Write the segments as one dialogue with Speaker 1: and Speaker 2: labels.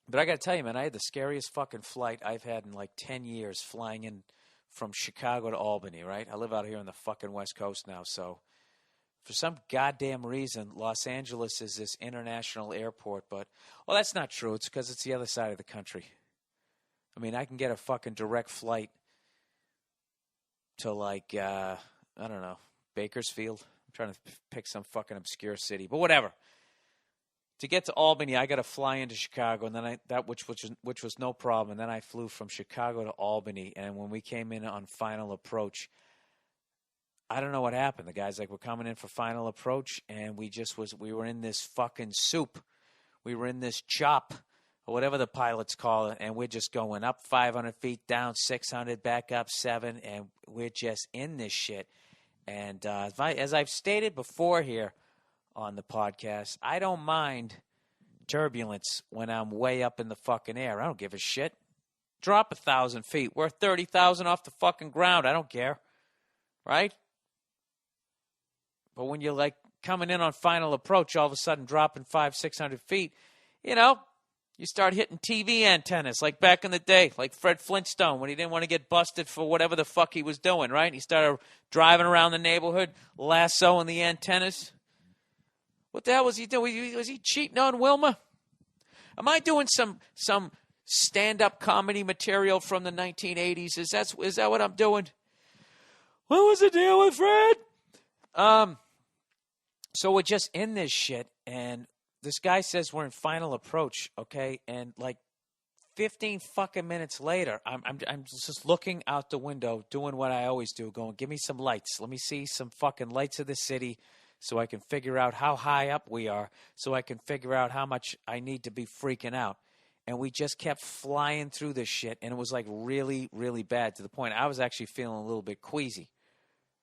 Speaker 1: But I got to tell you, man, I had the scariest fucking flight I've had in like 10 years flying in from Chicago to Albany, right? I live out here on the fucking West Coast now, so for some goddamn reason, Los Angeles is this international airport, but, well, that's not true. It's because it's the other side of the country. I mean, I can get a fucking direct flight to, like, I don't know, Bakersfield. I'm trying to pick some fucking obscure city, but whatever. To get to Albany, I got to fly into Chicago, and then which was no problem. And then I flew from Chicago to Albany, and when we came in on final approach, I don't know what happened. The guy's like, "We're coming in for final approach," and we were in this fucking soup. We were in this chop, or whatever the pilots call it, and we're just going up 500 feet, down 600, back up 7, and we're just in this shit. And as I've stated before here on the podcast, I don't mind turbulence when I'm way up in the fucking air. I don't give a shit. Drop 1,000 feet. We're 30,000 off the fucking ground. I don't care. Right? But when you're like coming in on final approach, all of a sudden dropping 500-600 feet, you know, you start hitting TV antennas like back in the day, like Fred Flintstone when he didn't want to get busted for whatever the fuck he was doing, right? He started driving around the neighborhood, lassoing the antennas. What the hell was he doing? Was he cheating on Wilma? Am I doing some stand-up comedy material from the 1980s? Is that what I'm doing? What was the deal with Fred? So we're just in this shit, and this guy says we're in final approach, okay? And like 15 fucking minutes later, I'm just looking out the window, doing what I always do, going, "Give me some lights. Let me see some fucking lights of the city, so I can figure out how high up we are, so I can figure out how much I need to be freaking out." And we just kept flying through this shit, and it was like really, really bad to the point I was actually feeling a little bit queasy,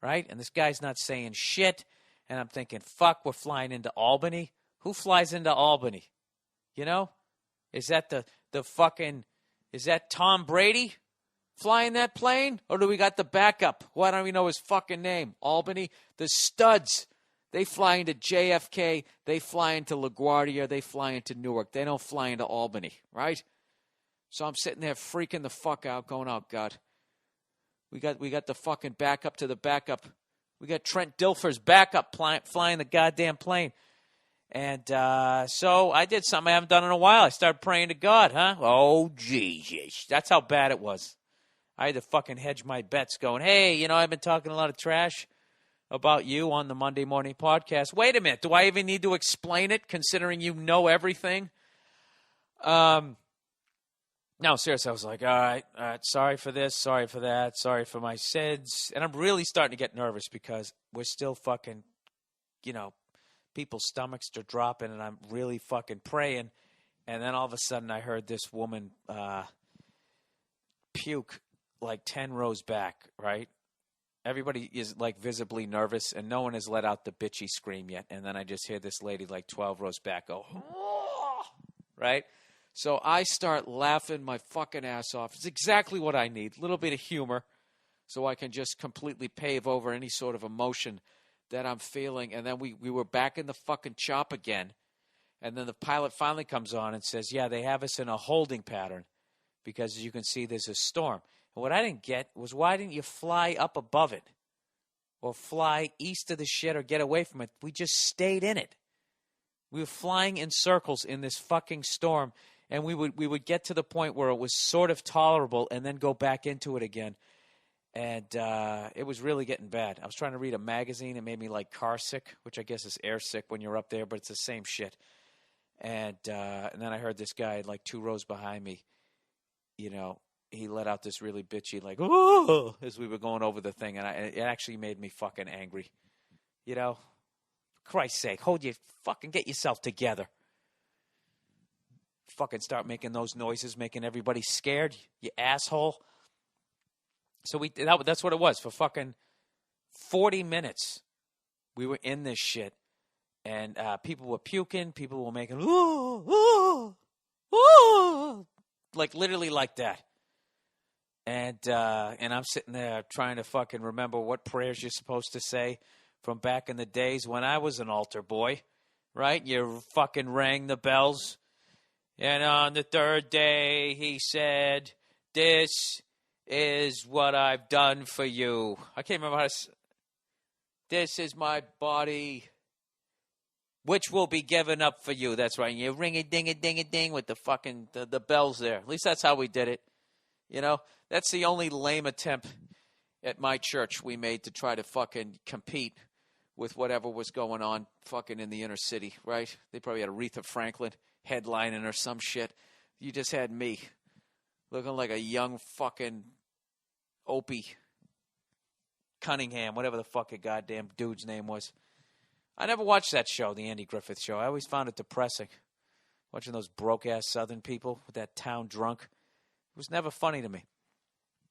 Speaker 1: right? And this guy's not saying shit, and I'm thinking, fuck, we're flying into Albany? Who flies into Albany? You know? Is that is that Tom Brady flying that plane? Or do we got the backup? Why don't we know his fucking name? Albany? The studs. They fly into JFK, they fly into LaGuardia, they fly into Newark. They don't fly into Albany, right? So I'm sitting there freaking the fuck out, going, "Oh, God. We got the fucking backup to the backup. We got Trent Dilfer's backup flying the goddamn plane." And so I did something I haven't done in a while. I started praying to God, huh? Oh, Jesus. That's how bad it was. I had to fucking hedge my bets going, "Hey, you know, I've been talking a lot of trash about you on the Monday morning podcast. Wait a minute. Do I even need to explain it, considering you know everything?" No, seriously, I was like, all right, sorry for this, sorry for that, sorry for my sins. And I'm really starting to get nervous because we're still fucking, you know, people's stomachs are dropping, and I'm really fucking praying. And then all of a sudden I heard this woman puke like 10 rows back, right? Everybody is like visibly nervous, and no one has let out the bitchy scream yet. And then I just hear this lady like 12 rows back go, "Oh," right? So I start laughing my fucking ass off. It's exactly what I need. A little bit of humor so I can just completely pave over any sort of emotion that I'm feeling. And then we were back in the fucking chop again. And then the pilot finally comes on and says, "Yeah, they have us in a holding pattern because, as you can see, there's a storm." And what I didn't get was, why didn't you fly up above it or fly east of the shit or get away from it? We just stayed in it. We were flying in circles in this fucking storm, and we would get to the point where it was sort of tolerable and then go back into it again. And it was really getting bad. I was trying to read a magazine. It made me like car sick, which I guess is air sick when you're up there, but it's the same shit. And then I heard this guy like 2 rows behind me, you know, he let out this really bitchy, like, "Oh," as we were going over the thing. And it actually made me fucking angry. You know, for Christ's sake, get yourself together. Fucking start making those noises, making everybody scared, you asshole. So that's what it was. For fucking 40 minutes, we were in this shit. And people were puking, people were making, "Ooh, ooh, ooh," like literally like that. And I'm sitting there trying to fucking remember what prayers you're supposed to say from back in the days when I was an altar boy, right? You fucking rang the bells And on the third day, he said, "This is what I've done for you." I can't remember how to. This is my body, which will be given up for you. That's right. And you ring a ding a ding a ding with the fucking the bells there. At least that's how we did it. You know, that's the only lame attempt at my church we made to try to fucking compete with whatever was going on fucking in the inner city, right? They probably had Aretha Franklin headlining or some shit. You just had me looking like a young fucking Opie Cunningham, whatever the fuck a goddamn dude's name was. I never watched that show, the Andy Griffith Show. I always found it depressing. Watching those broke-ass Southern people with that town drunk. It was never funny to me.